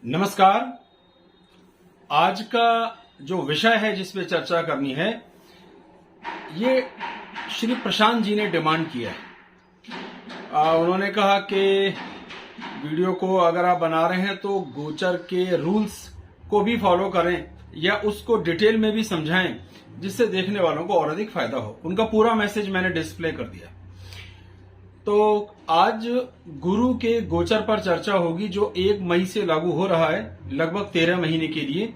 नमस्कार। आज का जो विषय है जिस पे चर्चा करनी है, ये श्री प्रशांत जी ने डिमांड किया है। उन्होंने कहा कि वीडियो को अगर आप बना रहे हैं तो गोचर के रूल्स को भी फॉलो करें या उसको डिटेल में भी समझाएं, जिससे देखने वालों को और अधिक फायदा हो। उनका पूरा मैसेज मैंने डिस्प्ले कर दिया। तो आज गुरु के गोचर पर चर्चा होगी, जो 1 मई से लागू हो रहा है, लगभग 13 महीने के लिए।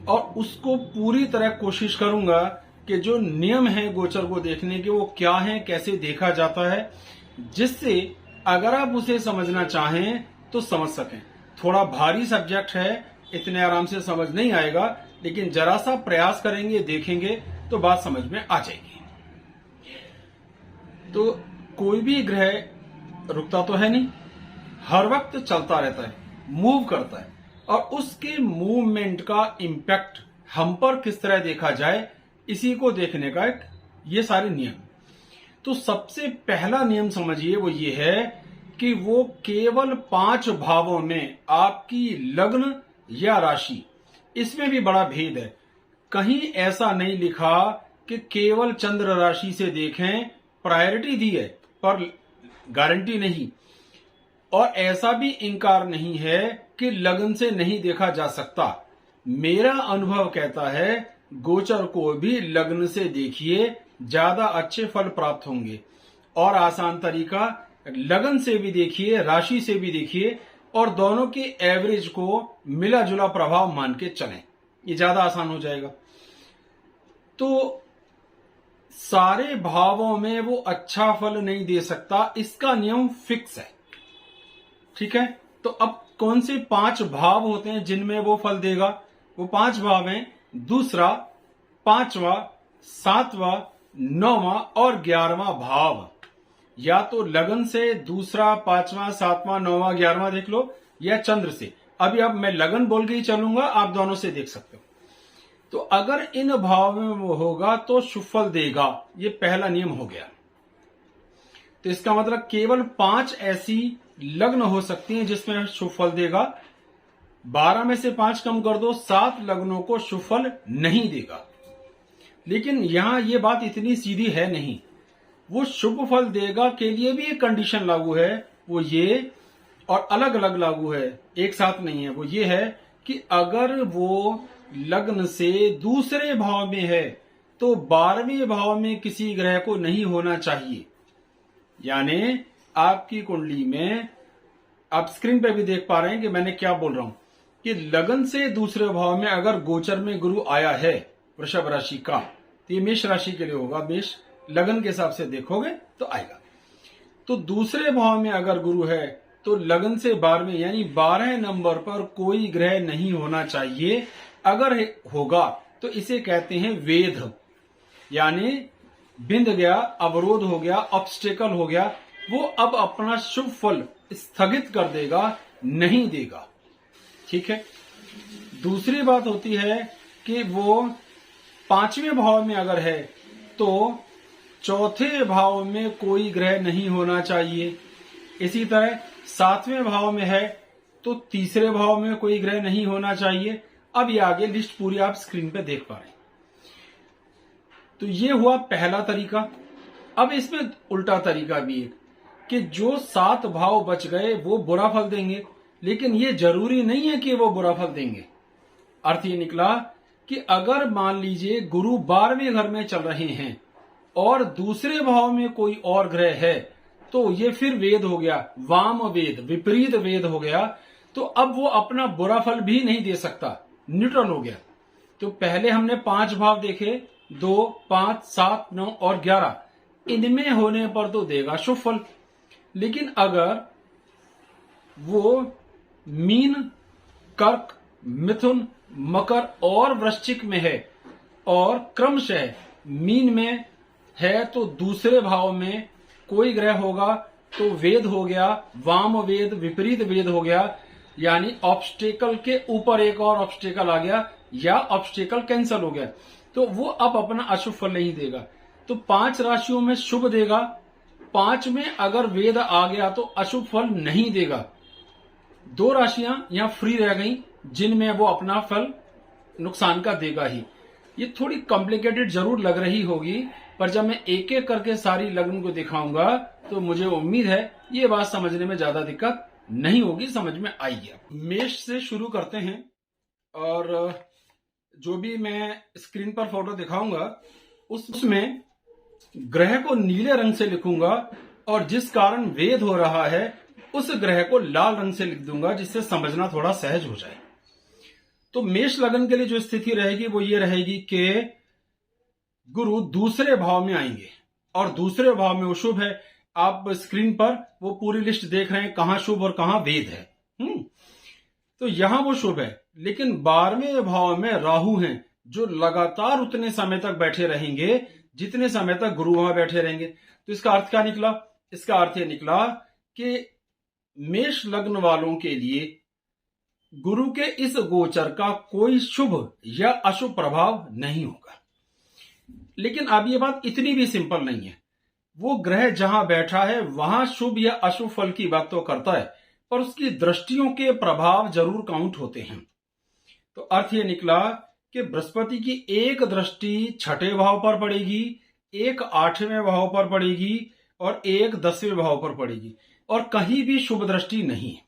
और उसको पूरी तरह कोशिश करूंगा कि जो नियम है गोचर को देखने के, वो क्या है, कैसे देखा जाता है, जिससे अगर आप उसे समझना चाहें तो समझ सकें। थोड़ा भारी सब्जेक्ट है, इतने आराम से समझ नहीं आएगा, लेकिन जरा सा प्रयास करेंगे, देखेंगे तो बात समझ में आ जाएगी। तो कोई भी ग्रह रुकता तो है नहीं, हर वक्त चलता रहता है, मूव करता है, और उसके मूवमेंट का इंपैक्ट हम पर किस तरह देखा जाए, इसी को देखने का एक ये सारे नियम। तो सबसे पहला नियम समझिए, वो ये है कि वो केवल 5 भावों में आपकी लग्न या राशि, इसमें भी बड़ा भेद है। कहीं ऐसा नहीं लिखा कि केवल चंद्र राशि से देखें, प्रायोरिटी दी है पर गारंटी नहीं। और ऐसा भी इंकार नहीं है कि लग्न से नहीं देखा जा सकता। मेरा अनुभव कहता है गोचर को भी लग्न से देखिए, ज्यादा अच्छे फल प्राप्त होंगे। और आसान तरीका, लग्न से भी देखिए, राशि से भी देखिए, और दोनों के एवरेज को मिला जुला प्रभाव मान के चलें, ये ज्यादा आसान हो जाएगा। तो सारे भावों में वो अच्छा फल नहीं दे सकता, इसका नियम फिक्स है। ठीक है, तो अब कौन से 5 भाव होते हैं जिनमें वो फल देगा? वो 5 भाव हैं: दूसरा, 5वां, 7वां, 9वां और 11वां भाव। या तो लगन से दूसरा, 5वां, 7वां, 9वां, 11वां देख लो, या चंद्र से। अभी अब मैं लगन बोल के ही चलूंगा, आप दोनों से देख सकते हो। तो अगर इन भाव में वो होगा तो शुभ फल देगा, ये पहला नियम हो गया। तो इसका मतलब केवल 5 ऐसी लग्न हो सकती हैं जिसमें शुभ फल देगा। 12 में से 5 कम कर दो, 7 लग्नों को शुभ फल नहीं देगा। लेकिन यहां ये बात इतनी सीधी है नहीं। वो शुभ फल देगा के लिए भी एक कंडीशन लागू है, वो ये, और अलग अलग लागू है, एक साथ नहीं है। वो ये है कि अगर वो लग्न से दूसरे भाव में है तो 12वें भाव में किसी ग्रह को नहीं होना चाहिए। यानी आपकी कुंडली में, आप स्क्रीन पे भी देख पा रहे हैं कि मैंने क्या बोल रहा हूं, कि लगन से दूसरे भाव में अगर गोचर में गुरु आया है वृषभ राशि का, तो ये मेष राशि के लिए होगा। मेष लगन के हिसाब से देखोगे तो आएगा। तो दूसरे भाव में अगर गुरु है तो लगन से 12वें यानी 12 नंबर पर कोई ग्रह नहीं होना चाहिए। अगर होगा तो इसे कहते हैं वेध, यानी बिंद गया, अवरोध हो गया, ऑब्स्टेकल हो गया। वो अब अपना शुभ फल स्थगित कर देगा, नहीं देगा। ठीक है। दूसरी बात होती है कि वो 5वें भाव में अगर है तो 4थे भाव में कोई ग्रह नहीं होना चाहिए। इसी तरह 7वें भाव में है तो 3रे भाव में कोई ग्रह नहीं होना चाहिए। अब ये आगे लिस्ट पूरी आप स्क्रीन पे देख पा रहे हैं। तो ये हुआ पहला तरीका। अब इसमें उल्टा तरीका भी है कि जो 7 भाव बच गए वो बुरा फल देंगे, लेकिन ये जरूरी नहीं है कि वो बुरा फल देंगे। अर्थ ये निकला कि अगर मान लीजिए गुरु 12वें घर में चल रहे हैं और दूसरे भाव में कोई और ग्रह है, तो ये फिर वेद हो गया, वाम वेद, विपरीत वेद हो गया। तो अब वो अपना बुरा फल भी नहीं दे सकता, न्यूट्रल हो गया। तो पहले हमने 5 भाव देखे, 2, 5, 7, 9 और 11। इनमें होने पर तो देगा शुभ फल। लेकिन अगर वो मीन, कर्क, मिथुन, मकर और वृश्चिक में है, और क्रमशः मीन में है तो दूसरे भाव में कोई ग्रह होगा, तो वेद हो गया, वाम वेद, विपरीत वेद हो गया। यानी ऑब्स्टेकल के ऊपर एक और ऑब्स्टेकल आ गया, या ऑब्स्टेकल कैंसिल हो गया, तो वो अब अपना अशुभ फल नहीं देगा। तो 5 राशियों में शुभ देगा, 5 में अगर वेद आ गया तो अशुभ फल नहीं देगा। दो राशियां यहां फ्री रह गई जिनमें वो अपना फल नुकसान का देगा ही। ये थोड़ी कॉम्प्लिकेटेड जरूर लग रही होगी, पर जब मैं एक एक करके सारी लग्न को दिखाऊंगा तो मुझे उम्मीद है ये बात समझने में ज्यादा दिक्कत नहीं होगी, समझ में आएगी। मेष से शुरू करते हैं और जो भी मैं स्क्रीन पर फोटो दिखाऊंगा उसमें ग्रह को नीले रंग से लिखूंगा और जिस कारण वेद हो रहा है उस ग्रह को लाल रंग से लिख दूंगा, जिससे समझना थोड़ा सहज हो जाए। तो मेष लग्न के लिए जो स्थिति रहेगी वो ये रहेगी कि गुरु दूसरे भाव में आएंगे और दूसरे भाव में वो शुभ है। आप स्क्रीन पर वो पूरी लिस्ट देख रहे हैं कहां शुभ और कहां वेद है। तो यहां वो शुभ है, लेकिन 12वें भाव में राहु हैं जो लगातार उतने समय तक बैठे रहेंगे जितने समय तक गुरु वहां बैठे रहेंगे। तो इसका अर्थ क्या निकला? इसका अर्थ यह निकला कि मेष लग्न वालों के लिए गुरु के इस गोचर का कोई शुभ या अशुभ प्रभाव नहीं होगा। लेकिन अब ये बात इतनी भी सिंपल नहीं है। वो ग्रह जहां बैठा है वहां शुभ या अशुभ फल की बात तो करता है, पर उसकी दृष्टियों के प्रभाव जरूर काउंट होते हैं। तो अर्थ ये निकला कि बृहस्पति की एक दृष्टि 6ठे भाव पर पड़ेगी, एक 8वें भाव पर पड़ेगी और एक 10वें भाव पर पड़ेगी, और कहीं भी शुभ दृष्टि नहीं है।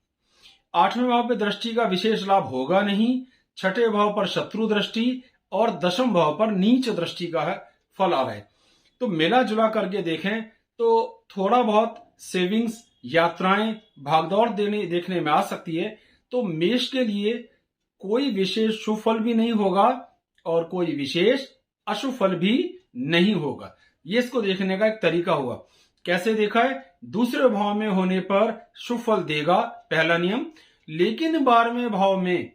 8वें भाव पे दृष्टि का विशेष लाभ होगा नहीं, 6ठे भाव पर शत्रु दृष्टि और 10वें भाव पर नीच दृष्टि का फल आ रहा है। तो मिला जुला करके देखें तो थोड़ा बहुत सेविंग्स, यात्राएं, भागदौड़ देखने में आ सकती है। तो मेष के लिए कोई विशेष शुभ फल भी नहीं होगा और कोई विशेष अशुभ फल भी नहीं होगा। ये इसको देखने का एक तरीका हुआ। कैसे देखा है? दूसरे भाव में होने पर शुभ फल देगा, पहला नियम। लेकिन 12वें भाव में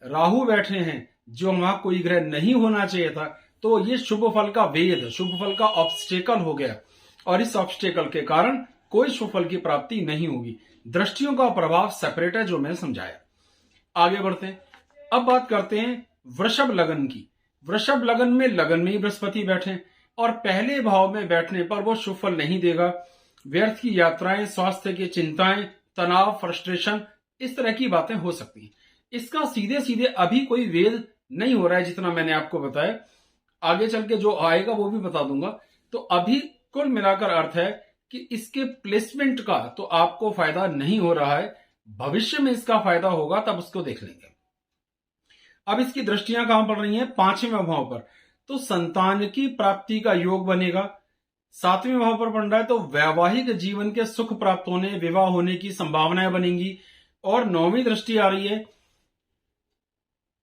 राहु बैठे हैं जो वहां कोई ग्रह नहीं होना चाहिए था, तो ये शुभ फल का वेद, शुभ फल का ऑब्स्टेकल हो गया और इस ऑब्स्टेकल के कारण कोई शुभ फल की प्राप्ति नहीं होगी। दृष्टियों का प्रभाव सेपरेट है जो मैंने समझाया। आगे बढ़ते हैं। अब बात करते हैं वृषभ लगन की। वृषभ लगन में ही बृहस्पति बैठे और पहले भाव में बैठने पर वो शुभ फल नहीं देगा। व्यर्थ की यात्राएं, स्वास्थ्य की चिंताएं, तनाव, फ्रस्ट्रेशन, इस तरह की बातें हो सकती हैं। इसका सीधे सीधे अभी कोई वेद नहीं हो रहा है जितना मैंने आपको बताया। आगे चल के जो आएगा वो भी बता दूंगा। तो अभी कुल मिलाकर अर्थ है कि इसके प्लेसमेंट का तो आपको फायदा नहीं हो रहा है, भविष्य में इसका फायदा होगा, तब उसको देख लेंगे। अब इसकी दृष्टियां कहां पड़ रही हैं? 5वें भाव पर, तो संतान की प्राप्ति का योग बनेगा। 7वें भाव पर बन रहा है तो वैवाहिक जीवन के सुख प्राप्त होने, विवाह होने की संभावनाएं बनेंगी। और 9वीं दृष्टि आ रही है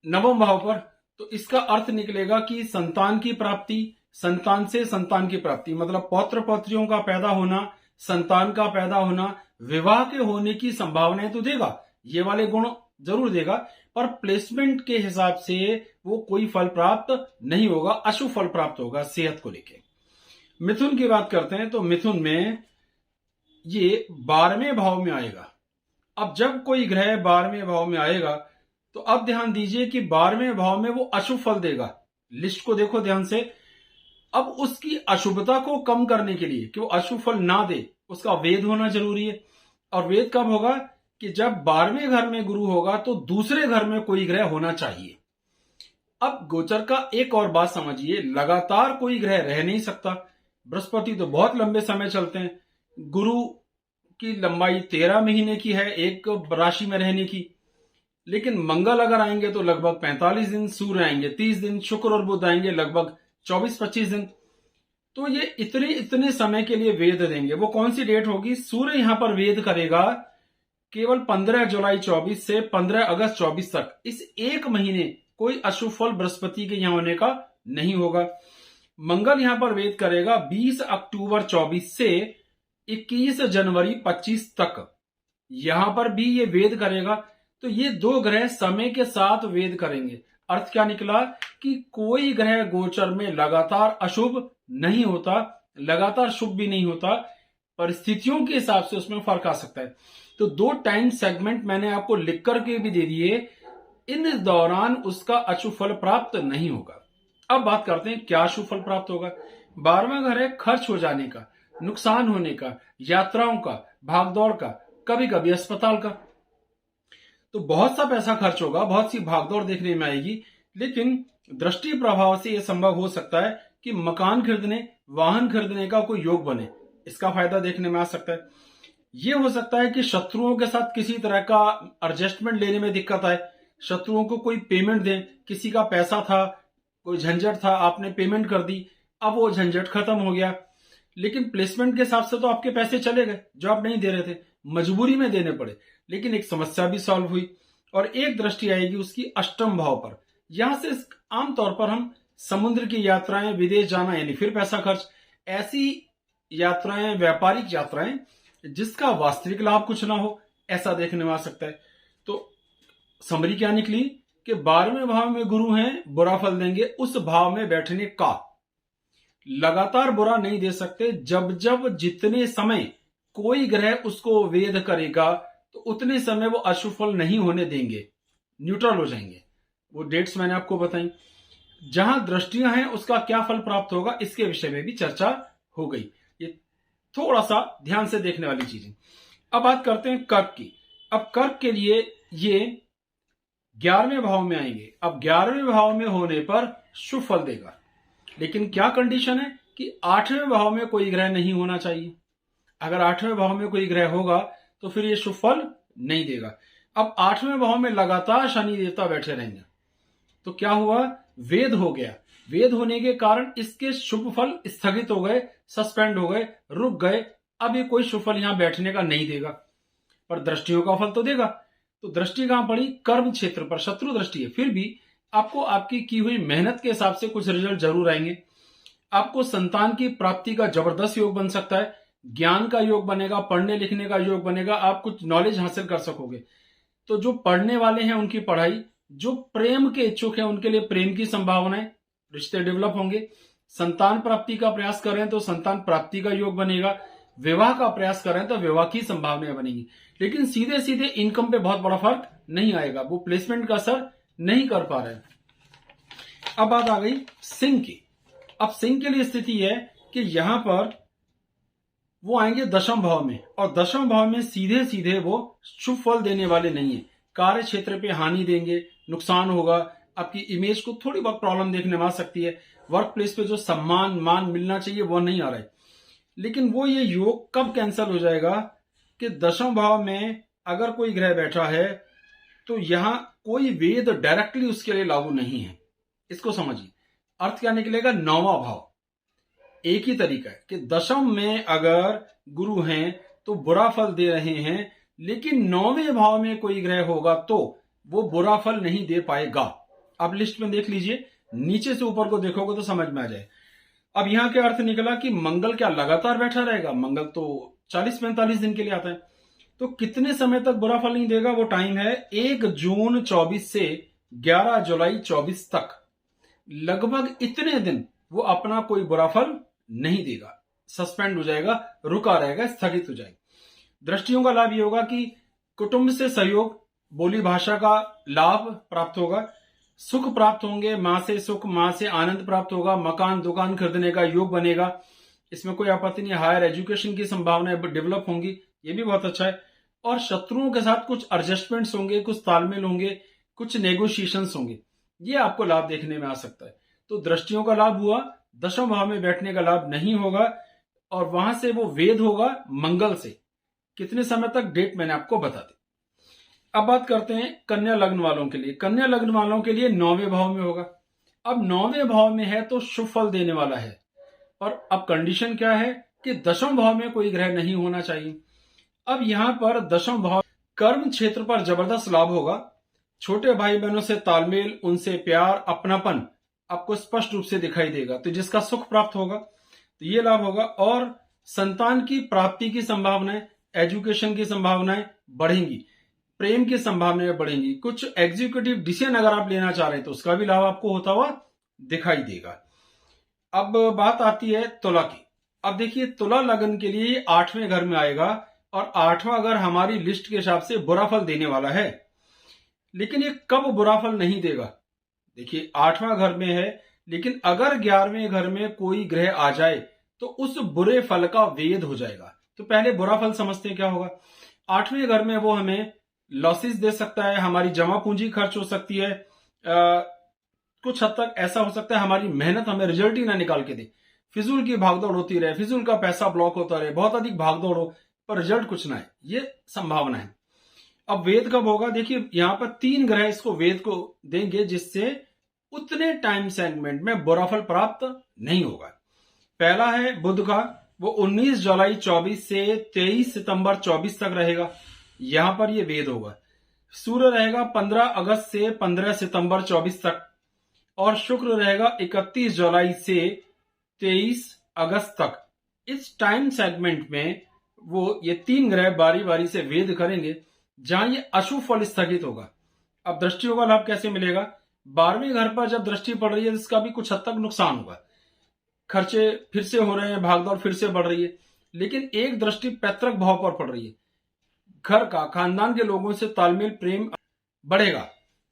9वें भाव पर, तो इसका अर्थ निकलेगा कि संतान की प्राप्ति, संतान से संतान की प्राप्ति मतलब पौत्र पौत्रियों का पैदा होना, संतान का पैदा होना, विवाह के होने की संभावनाएं तो देगा, ये वाले गुण जरूर देगा, पर प्लेसमेंट के हिसाब से वो कोई फल प्राप्त नहीं होगा, अशुभ फल प्राप्त होगा सेहत को लेके। मिथुन की बात करते हैं तो मिथुन में ये 12वें भाव में आएगा। अब जब कोई ग्रह 12वें भाव में आएगा तो अब ध्यान दीजिए कि 12वें भाव में वो अशुभ फल देगा। लिस्ट को देखो ध्यान से। अब उसकी अशुभता को कम करने के लिए कि वो अशुभ फल ना दे, उसका वेद होना जरूरी है। और वेद कब होगा? कि जब 12वें घर में गुरु होगा तो दूसरे घर में कोई ग्रह होना चाहिए। अब गोचर का एक और बात समझिए, लगातार कोई ग्रह रह नहीं सकता। बृहस्पति तो बहुत लंबे समय चलते हैं, गुरु की लंबाई 13 महीने की है एक राशि में रहने की, लेकिन मंगल अगर आएंगे तो लगभग 45 दिन, सूर्य आएंगे 30 दिन, शुक्र और बुध आएंगे लगभग 24-25 दिन। तो ये इतने समय के लिए वेद देंगे। वो कौन सी डेट होगी? सूर्य यहां पर वेद करेगा केवल 15 जुलाई 24 से 15 अगस्त 24 तक। इस एक महीने कोई अशुभ फल बृहस्पति के यहां होने का नहीं होगा। मंगल यहां पर वेद करेगा 20 अक्टूबर 24 से 21 जनवरी 25 तक, यहां पर भी ये वेद करेगा। तो ये दो ग्रह समय के साथ वेद करेंगे। अर्थ क्या निकला? कि कोई ग्रह गोचर में लगातार अशुभ नहीं होता, लगातार शुभ भी नहीं होता, परिस्थितियों के हिसाब से उसमें फर्क आ सकता है। तो 2 टाइम सेगमेंट मैंने आपको लिख करके भी दे दिए, इन दौरान उसका अशुभ फल प्राप्त नहीं होगा। अब बात करते हैं क्या अशुभ फल प्राप्त होगा। 12वां घर है खर्च हो जाने का, नुकसान होने का, यात्राओं का, भागदौड़ का, कभी कभी अस्पताल का। तो बहुत सा पैसा खर्च होगा, बहुत सी भागदौड़ देखने में आएगी, लेकिन दृष्टि प्रभाव से यह संभव हो सकता है कि मकान खरीदने, वाहन खरीदने का कोई योग बने, इसका फायदा देखने में आ सकता है। यह हो सकता है कि शत्रुओं के साथ किसी तरह का एडजस्टमेंट लेने में दिक्कत आए, शत्रुओं को कोई पेमेंट दें, किसी का पैसा था, कोई झंझट था, आपने पेमेंट कर दी, अब वो झंझट खत्म हो गया, लेकिन प्लेसमेंट के हिसाब से तो आपके पैसे चले गए जो आप नहीं दे रहे थे, मजबूरी में देने पड़े, लेकिन एक समस्या भी सॉल्व हुई। और एक दृष्टि आएगी उसकी अष्टम भाव पर, यहां से आमतौर पर हम समुद्र की यात्राएं, विदेश जाना यानी फिर पैसा खर्च, ऐसी यात्राएं, व्यापारिक यात्राएं जिसका वास्तविक लाभ कुछ ना हो, ऐसा देखने में आ सकता है। तो समरी क्या निकली कि 12वें भाव में गुरु हैं, बुरा फल देंगे। उस भाव में बैठने का लगातार बुरा नहीं दे सकते, जब जब जितने समय कोई ग्रह उसको वेध करेगा तो उतने समय वो अशुभ फल नहीं होने देंगे, न्यूट्रल हो जाएंगे। वो डेट्स मैंने आपको बताई। जहां दृष्टियां हैं उसका क्या फल प्राप्त होगा, इसके विषय में भी चर्चा हो गई। ये थोड़ा सा ध्यान से देखने वाली चीजें। अब बात करते हैं कर्क की। अब कर्क के लिए ये 11वें भाव में आएंगे। अब 11वें भाव में होने पर शुभ फल देगा, लेकिन क्या कंडीशन है कि 8वें भाव में कोई ग्रह नहीं होना चाहिए। अगर 8वें भाव में कोई ग्रह होगा तो फिर ये शुभ फल नहीं देगा। अब 8वें भाव में लगातार शनि देवता बैठे रहेंगे तो क्या हुआ, वेद हो गया। वेद होने के कारण इसके शुभ फल स्थगित हो गए, सस्पेंड हो गए, रुक गए। अब ये कोई शुभ फल यहां बैठने का नहीं देगा, पर दृष्टियों का फल तो देगा। तो दृष्टि कहां पड़ी, कर्म क्षेत्र पर, शत्रु दृष्टि है, फिर भी आपको आपकी की हुई मेहनत के हिसाब से कुछ रिजल्ट जरूर आएंगे। आपको संतान की प्राप्ति का जबरदस्त योग बन सकता है, ज्ञान का योग बनेगा, पढ़ने लिखने का योग बनेगा, आप कुछ नॉलेज हासिल कर सकोगे। तो जो पढ़ने वाले हैं उनकी पढ़ाई, जो प्रेम के इच्छुक हैं उनके लिए प्रेम की संभावनाएं, रिश्ते डेवलप होंगे। संतान प्राप्ति का प्रयास कर रहे हैं तो संतान प्राप्ति का योग बनेगा। विवाह का प्रयास कर रहे हैं तो विवाह की संभावनाएं बनेंगी। लेकिन सीधे सीधे इनकम पे बहुत बड़ा फर्क नहीं आएगा, वो प्लेसमेंट का असर नहीं कर पा रहे हैं। अब बात आ गई सिंह की। अब सिंह के लिए स्थिति है कि यहां पर वो आएंगे 10वें भाव में, और 10वें भाव में सीधे सीधे वो शुभ फल देने वाले नहीं है। कार्य क्षेत्र पे हानि देंगे, नुकसान होगा, आपकी इमेज को थोड़ी बहुत प्रॉब्लम देखने में आ सकती है। वर्क प्लेस पे जो सम्मान मान मिलना चाहिए वो नहीं आ रहा है। लेकिन वो ये योग कब कैंसिल हो जाएगा कि 10वें भाव में अगर कोई ग्रह बैठा है तो यहां कोई वेद डायरेक्टली उसके लिए लागू नहीं है। इसको समझिए, अर्थ क्या निकलेगा, 9वां भाव। एक ही तरीका है कि 10वें में अगर गुरु हैं तो बुरा फल दे रहे हैं, लेकिन 9वें भाव में कोई ग्रह होगा तो वो बुरा फल नहीं दे पाएगा। अब लिस्ट में देख लीजिए, नीचे से ऊपर को देखोगे तो समझ में आ जाए। अब यहां क्या अर्थ निकला कि मंगल क्या लगातार बैठा रहेगा, मंगल तो 40-45 दिन के लिए आता है, तो कितने समय तक बुरा फल नहीं देगा, वो टाइम है 1 जून 24 से 11 जुलाई 24 तक। लगभग इतने दिन वो अपना कोई बुरा फल नहीं देगा, सस्पेंड हो जाएगा, रुका रहेगा, स्थगित हो जाएगा। दृष्टियों का लाभ ये होगा कि कुटुंब से सहयोग, बोली भाषा का लाभ प्राप्त होगा, सुख प्राप्त होंगे, मां से सुख, मां से आनंद प्राप्त होगा, मकान दुकान खरीदने का योग बनेगा, इसमें कोई आपत्ति नहीं। हायर एजुकेशन की संभावनाएं डेवलप होंगी, ये भी बहुत अच्छा है। और शत्रुओं के साथ कुछ एडजस्टमेंट्स होंगे, कुछ तालमेल होंगे, कुछ नेगोशिएशंस होंगे, ये आपको लाभ देखने में आ सकता है। तो दृष्टियों का लाभ हुआ, 10वें भाव में बैठने का लाभ नहीं होगा, और वहां से वो वेद होगा मंगल से। कितने समय तक, डेट मैंने आपको बता दी। अब बात करते हैं कन्या लग्न वालों के लिए। कन्या लग्न वालों के लिए 9वें भाव में होगा। अब 9वें भाव में है तो शुभ फल देने वाला है, और अब कंडीशन क्या है कि 10वें भाव में कोई ग्रह नहीं होना चाहिए। अब यहां पर 10वें भाव कर्म क्षेत्र पर जबरदस्त लाभ होगा। छोटे भाई बहनों से तालमेल, उनसे प्यार, अपनापन आपको स्पष्ट रूप से दिखाई देगा, तो जिसका सुख प्राप्त होगा तो ये लाभ होगा। और संतान की प्राप्ति की संभावनाएं, एजुकेशन की संभावनाएं बढ़ेंगी, प्रेम की संभावनाएं बढ़ेंगी। कुछ एग्जीक्यूटिव डिसीजन अगर आप लेना चाह रहे हैं तो उसका भी लाभ आपको होता हुआ दिखाई देगा। अब बात आती है तुला की। अब देखिए, तुला लगन के लिए 8वें घर में आएगा, और 8वां घर हमारी लिस्ट के हिसाब से बुरा फल देने वाला है। लेकिन ये कब बुरा फल नहीं देगा, देखिए 8वां घर में है, लेकिन अगर 11वें घर में कोई ग्रह आ जाए तो उस बुरे फल का वेद हो जाएगा। तो पहले बुरा फल समझते हैं क्या होगा। 8वें घर में वो हमें लॉसेस दे सकता है, हमारी जमा पूंजी खर्च हो सकती है, कुछ हद तक ऐसा हो सकता है हमारी मेहनत हमें रिजल्ट ही ना निकाल के दे, फिजूल की भागदौड़ होती रहे, फिजूल का पैसा ब्लॉक होता रहे, बहुत अधिक भागदौड़ हो पर रिजल्ट कुछ ना है, ये संभावना है। अब वेद कब होगा? देखिए यहां पर 3 ग्रह इसको वेद को देंगे जिससे उतने टाइम सेगमेंट में बुरा फल प्राप्त नहीं होगा। पहला है बुध का, वो 19 जुलाई 24 से 23 सितंबर 24 तक रहेगा, यहां पर ये वेद होगा। सूर्य रहेगा 15 अगस्त से 15 सितंबर 24 तक, और शुक्र रहेगा 31 जुलाई से 23 अगस्त तक। इस टाइम सेगमेंट में वो ये 3 ग्रह बारी बारी से वेद करेंगे जहां ये अशुभ फल स्थगित होगा। अब दृष्टियों का लाभ कैसे मिलेगा? 12वें घर पर जब दृष्टि पड़ रही है इसका भी कुछ हद तक नुकसान होगा, खर्चे फिर से हो रहे हैं, भागदौड़ फिर से बढ़ रही है, लेकिन एक दृष्टि पैतृक भाव पर पड़ रही है, घर का, खानदान के लोगों से तालमेल प्रेम बढ़ेगा,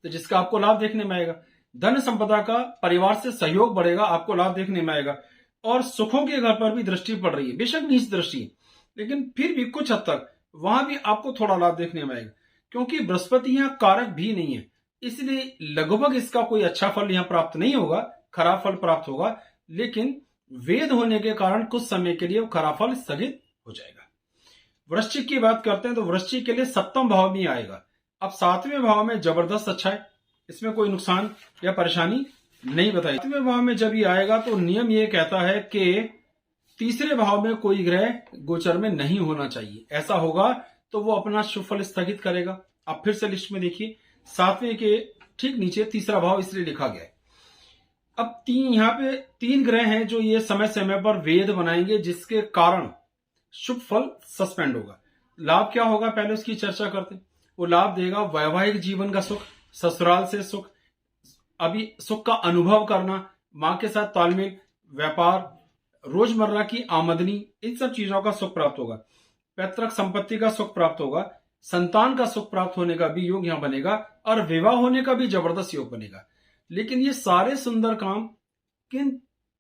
तो जिसका आपको लाभ देखने में आएगा। धन संपदा का, परिवार से सहयोग बढ़ेगा, आपको लाभ देखने में आएगा। और सुखों के घर पर भी दृष्टि पड़ रही है, बेशक नीच दृष्टि, लेकिन फिर भी कुछ हद तक वहां भी आपको थोड़ा लाभ देखने में आएगा, क्योंकि बृहस्पति यहां कारक भी नहीं है, इसलिए लगभग इसका कोई अच्छा फल यहां प्राप्त नहीं होगा, खराब फल प्राप्त होगा। लेकिन वेद होने के कारण कुछ समय के लिए वो खराब फल स्थगित हो जाएगा। वृश्चिक की बात करते हैं तो वृश्चिक के लिए 7वां भाव में आएगा। अब 7वें भाव में जबरदस्त अच्छा है, इसमें कोई नुकसान या परेशानी नहीं बताई। 7वें भाव में जब ये आएगा तो नियम ये कहता है कि तीसरे भाव में कोई ग्रह गोचर में नहीं होना चाहिए, ऐसा होगा तो वो अपना शुभ फल स्थगित करेगा। अब फिर से लिस्ट में देखिए, 7वें के ठीक नीचे तीसरा भाव इसलिए लिखा गया है। अब यहाँ पे 3 ग्रह हैं जो ये समय समय पर वेद बनाएंगे जिसके कारण शुभ फल सस्पेंड होगा। लाभ क्या होगा पहले उसकी चर्चा करते हैं। वो लाभ देगा वैवाहिक जीवन का सुख, ससुराल से सुख, अभी सुख का अनुभव करना, मां के साथ तालमेल, व्यापार, रोजमर्रा की आमदनी, इन सब चीजों का सुख प्राप्त होगा। पैतृक संपत्ति का सुख प्राप्त होगा, संतान का सुख प्राप्त होने का भी योग यहां बनेगा, और विवाह होने का भी जबरदस्त योग बनेगा। लेकिन ये सारे सुंदर काम किन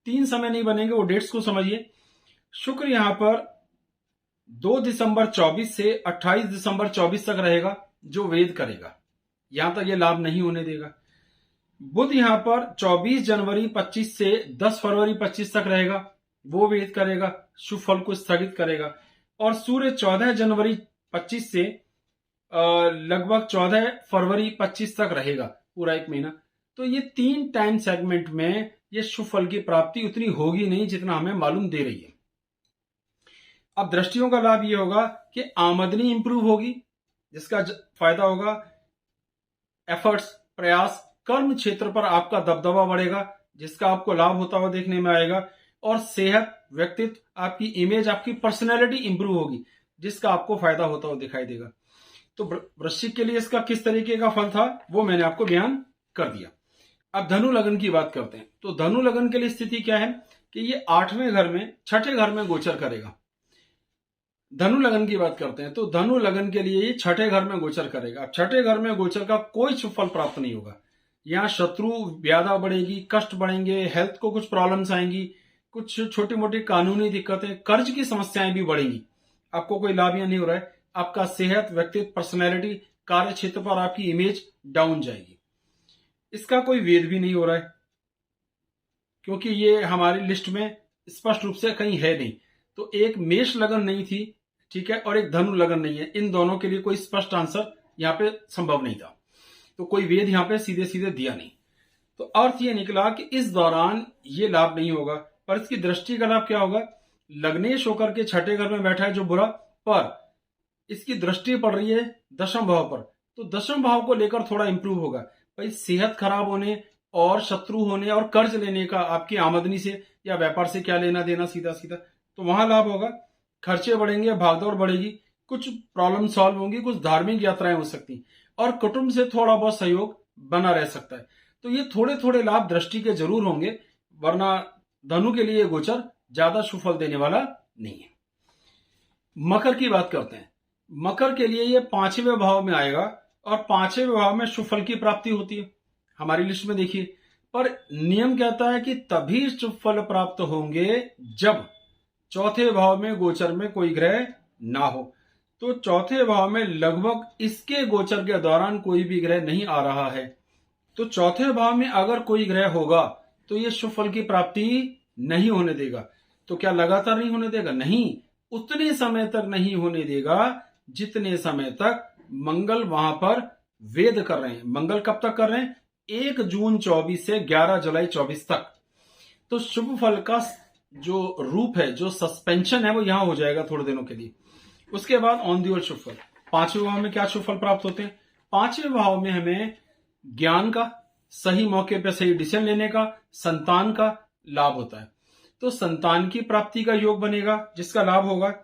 3 समय नहीं बनेंगे, वो डेट्स को समझिए। शुक्र यहां पर 2 दिसंबर 24 से 28 दिसंबर 24 तक रहेगा, जो वेद करेगा, यहां तक ये लाभ नहीं होने देगा। बुध यहां पर 24 जनवरी 25 से 10 फरवरी 25 तक रहेगा, वो वेद करेगा, शुभ फल को स्थगित करेगा। और सूर्य 14 जनवरी 25 से लगभग 14 फरवरी 25 तक रहेगा, पूरा 1 महीना। तो ये 3 टाइम सेगमेंट में ये शुभ फल की प्राप्ति उतनी होगी नहीं जितना हमें मालूम दे रही है। अब दृष्टियों का लाभ ये होगा कि आमदनी इंप्रूव होगी, जिसका फायदा होगा। एफर्ट्स, प्रयास, कर्म क्षेत्र पर आपका दबदबा बढ़ेगा, जिसका आपको लाभ होता हुआ देखने में आएगा। और सेहत, व्यक्तित्व, आपकी इमेज, आपकी पर्सनैलिटी इंप्रूव होगी, जिसका आपको फायदा होता हुआ दिखाई देगा। तो वृश्चिक के लिए इसका किस तरीके का फल था वो मैंने आपको बयान कर दिया। अब धनु लगन की बात करते हैं। तो धनु लगन के लिए स्थिति क्या है कि ये 8वें घर में, 6ठे घर में गोचर करेगा। धनु लगन की बात करते हैं तो धनु लगन के लिए ये 6ठे घर में गोचर करेगा। अब 6ठे घर में गोचर का कोई शुभ फल प्राप्त नहीं होगा। यहाँ शत्रु, व्याधा बढ़ेगी, कष्ट बढ़ेंगे, हेल्थ को कुछ प्रॉब्लम्स आएंगी, कुछ छोटी मोटी कानूनी दिक्कतें, कर्ज की समस्याएं भी बढ़ेंगी। आपको कोई लाभ यहाँ नहीं हो रहा है। आपका सेहत, व्यक्तित्व, पर्सनैलिटी, कार्य क्षेत्र पर आपकी इमेज डाउन जाएगी। इसका कोई वेद भी नहीं हो रहा है, क्योंकि ये हमारी लिस्ट में स्पष्ट रूप से कहीं है नहीं। तो एक मेष लगन नहीं थी, ठीक है, और एक धनु लगन नहीं है। इन दोनों के लिए कोई स्पष्ट आंसर यहाँ पे संभव नहीं था, तो कोई वेद यहाँ पे सीधे सीधे दिया नहीं। तो अर्थ ये निकला कि इस दौरान ये लाभ नहीं होगा। पर इसकी दृष्टि का लाभ क्या होगा? लग्नेश होकर के 6ठे घर में बैठा है जो बुरा, पर इसकी दृष्टि पड़ रही है 10वें भाव पर, तो 10वें भाव को लेकर थोड़ा इंप्रूव होगा। भाई सेहत खराब होने और शत्रु होने और कर्ज लेने का आपकी आमदनी से या व्यापार से क्या लेना देना सीधा सीधा, तो वहां लाभ होगा। खर्चे बढ़ेंगे, भागदौड़ बढ़ेगी, कुछ प्रॉब्लम सॉल्व होंगी, कुछ धार्मिक यात्राएं हो सकती, और कुटुंब से थोड़ा बहुत सहयोग बना रह सकता है। तो ये थोड़े थोड़े लाभ दृष्टि के जरूर होंगे, वरना धनु के लिए गोचर ज्यादा शुभ फल देने वाला नहीं है। मकर की बात करते हैं। मकर के लिए ये 5वें भाव में आएगा, और 5वें भाव में शुभ फल की प्राप्ति होती है हमारी लिस्ट में देखिए। पर नियम कहता है कि तभी शुभ फल प्राप्त होंगे जब 4थे भाव में गोचर में कोई ग्रह ना हो। तो चौथे भाव में लगभग इसके गोचर के दौरान कोई भी ग्रह नहीं आ रहा है। तो चौथे भाव में अगर कोई ग्रह होगा तो ये शुभ फल की प्राप्ति नहीं होने देगा। तो क्या लगातार नहीं होने देगा? नहीं, उतने समय तक नहीं होने देगा जितने समय तक मंगल वहां पर वेद कर रहे हैं। मंगल कब तक कर रहे हैं? 1 जून 24 से 11 जुलाई 24 तक। तो शुभ फल का जो रूप है, जो सस्पेंशन है, वो यहां हो जाएगा थोड़े दिनों के लिए। उसके बाद ऑन दी ओर शुभ फल। पांचवें भाव में क्या शुभ फल प्राप्त होते हैं? पांचवें भाव में हमें ज्ञान का, सही मौके पर सही डिसीजन लेने का, संतान का लाभ होता है। तो संतान की प्राप्ति का योग बनेगा जिसका लाभ होगा,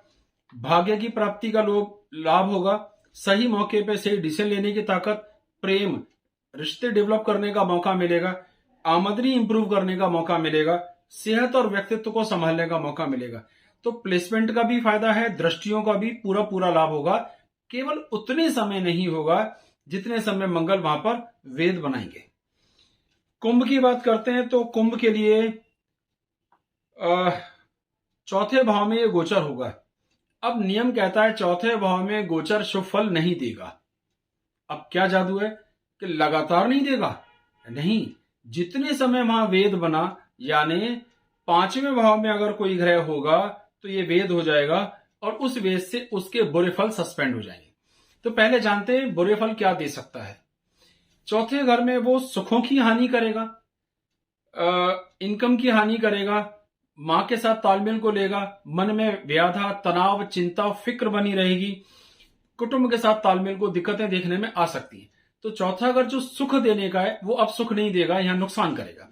भाग्य की प्राप्ति का लाभ होगा, सही मौके पे सही डिसीजन लेने की ताकत, प्रेम, रिश्ते डेवलप करने का मौका मिलेगा, आमदनी इंप्रूव करने का मौका मिलेगा, सेहत और व्यक्तित्व को संभालने का मौका मिलेगा। तो प्लेसमेंट का भी फायदा है, दृष्टियों का भी पूरा पूरा लाभ होगा। केवल उतने समय नहीं होगा जितने समय मंगल वहां पर वेद बनाएंगे। कुंभ की बात करते हैं तो कुंभ के लिए चौथे भाव में ये गोचर होगा। अब नियम कहता है चौथे भाव में गोचर शुभ फल नहीं देगा। अब क्या जादू है कि लगातार नहीं देगा? नहीं, जितने समय वहां वेद बना, यानी पांचवें भाव में अगर कोई ग्रह होगा तो ये वेद हो जाएगा और उस वेद से उसके बुरे फल सस्पेंड हो जाएंगे। तो पहले जानते हैं बुरे फल क्या दे सकता है। चौथे घर में वो सुखों की हानि करेगा, इनकम की हानि करेगा, मां के साथ तालमेल को लेगा, मन में व्याधा, तनाव, चिंता, फिक्र बनी रहेगी, कुटुंब के साथ तालमेल को दिक्कतें देखने में आ सकती हैं। तो चौथा घर जो सुख देने का है वो अब सुख नहीं देगा, यहां नुकसान करेगा।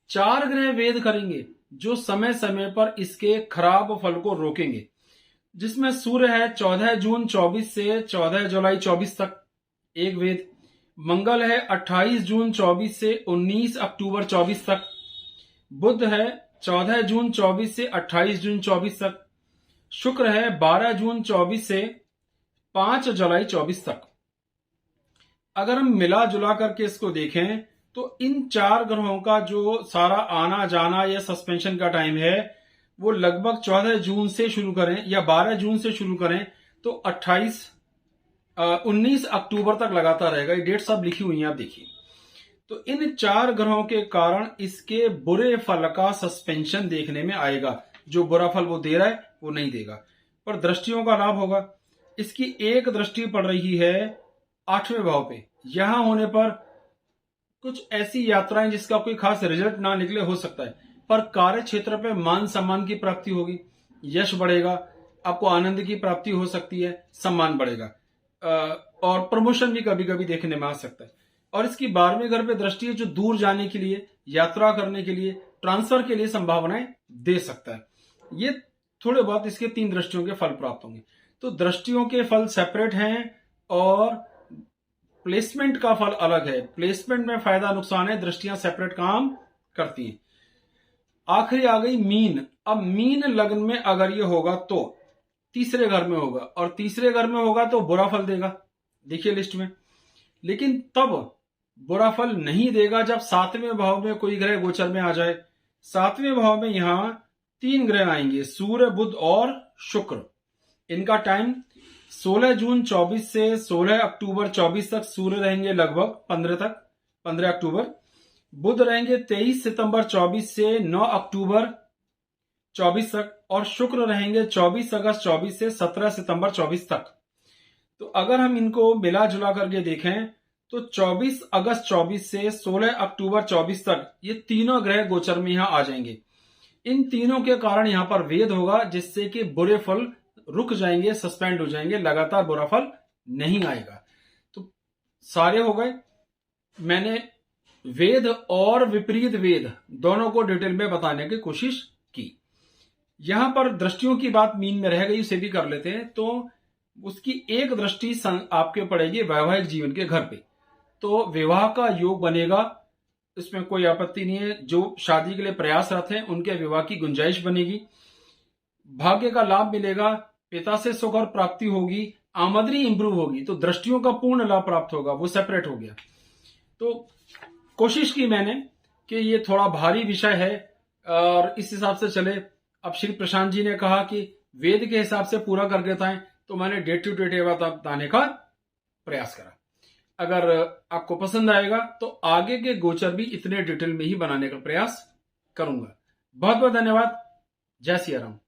4 ग्रह वेद करेंगे जो समय समय पर इसके खराब फल को रोकेंगे, जिसमें सूर्य है 14 जून 24 से 14 जुलाई 24 तक एक वेद, मंगल है 28 जून 24 से 19 अक्टूबर 24 तक, बुध है 14 जून 24 से 28 जून 24 तक, शुक्र है 12 जून 24 से 5 जुलाई 24 तक। अगर हम मिला जुला करके इसको देखें तो इन 4 ग्रहों का जो सारा आना जाना या सस्पेंशन का टाइम है वो लगभग 14 जून से शुरू करें या 12 जून से शुरू करें तो 19 अक्टूबर तक लगातार रहेगा। ये डेट सब लिखी हुई है, आप देखिए। तो इन 4 ग्रहों के कारण इसके बुरे फल का सस्पेंशन देखने में आएगा। जो बुरा फल वो दे रहा है वो नहीं देगा, पर दृष्टियों का लाभ होगा। इसकी एक दृष्टि पड़ रही है 8वें भाव पे। यहां होने पर कुछ ऐसी यात्राएं जिसका कोई खास रिजल्ट ना निकले हो सकता है, पर कार्य क्षेत्र पे मान सम्मान की प्राप्ति होगी, यश बढ़ेगा, आपको आनंद की प्राप्ति हो सकती है, सम्मान बढ़ेगा और प्रमोशन भी कभी कभी देखने में आ सकता है। और इसकी 12वें घर पे दृष्टि है जो दूर जाने के लिए, यात्रा करने के लिए, ट्रांसफर के लिए संभावनाएं दे सकता है। ये थोड़े बहुत इसके 3 दृष्टियों के फल प्राप्त होंगे। तो दृष्टियों के फल सेपरेट हैं और प्लेसमेंट का फल अलग है। प्लेसमेंट में फायदा नुकसान है, दृष्टियां सेपरेट काम करती हैं। आखिरी आ गई मीन। अब मीन लग्न में अगर ये होगा तो तीसरे घर में होगा, और तीसरे घर में होगा तो बुरा फल देगा, देखिए लिस्ट में। लेकिन तब बुरा फल नहीं देगा जब 7वें भाव में कोई ग्रह गोचर में आ जाए। 7वें भाव में यहां 3 ग्रह आएंगे, सूर्य, बुध और शुक्र। इनका टाइम 16 जून 24 से 16 अक्टूबर 24 तक सूर्य रहेंगे, लगभग 15 अक्टूबर। बुध रहेंगे 23 सितंबर 24 से 9 अक्टूबर 24 तक, और शुक्र रहेंगे 24 अगस्त 24 से 17 सितंबर 24 तक। तो अगर हम इनको मिला जुला करके देखें तो 24 अगस्त 24 से 16 अक्टूबर 24 तक ये तीनों ग्रह गोचर में यहां आ जाएंगे। इन तीनों के कारण यहां पर वेद होगा, जिससे कि बुरे फल रुक जाएंगे, सस्पेंड हो जाएंगे, लगातार बुरा फल नहीं आएगा। तो सारे हो गए। मैंने वेद और विपरीत वेद दोनों को डिटेल में बताने की कोशिश की। यहां पर दृष्टियों की बात मीन में रह गई, उसे भी कर लेते हैं। तो उसकी एक दृष्टि आपके पड़ेगी वैवाहिक जीवन के घर पे, तो विवाह का योग बनेगा, इसमें कोई आपत्ति नहीं है। जो शादी के लिए प्रयासरत हैं उनके विवाह की गुंजाइश बनेगी, भाग्य का लाभ मिलेगा, पिता से सुख और प्राप्ति होगी, आमदनी इंप्रूव होगी। तो दृष्टियों का पूर्ण लाभ प्राप्त होगा, वो सेपरेट हो गया। तो कोशिश की मैंने कि ये थोड़ा भारी विषय है और इस हिसाब से चले। अब श्री प्रशांत जी ने कहा कि वेद के हिसाब से पूरा कर देता है, तो मैंने डे टू डे बताने का प्रयास करा। अगर आपको पसंद आएगा तो आगे के गोचर भी इतने डिटेल में ही बनाने का प्रयास करूंगा। बहुत बहुत धन्यवाद। जय सिया राम।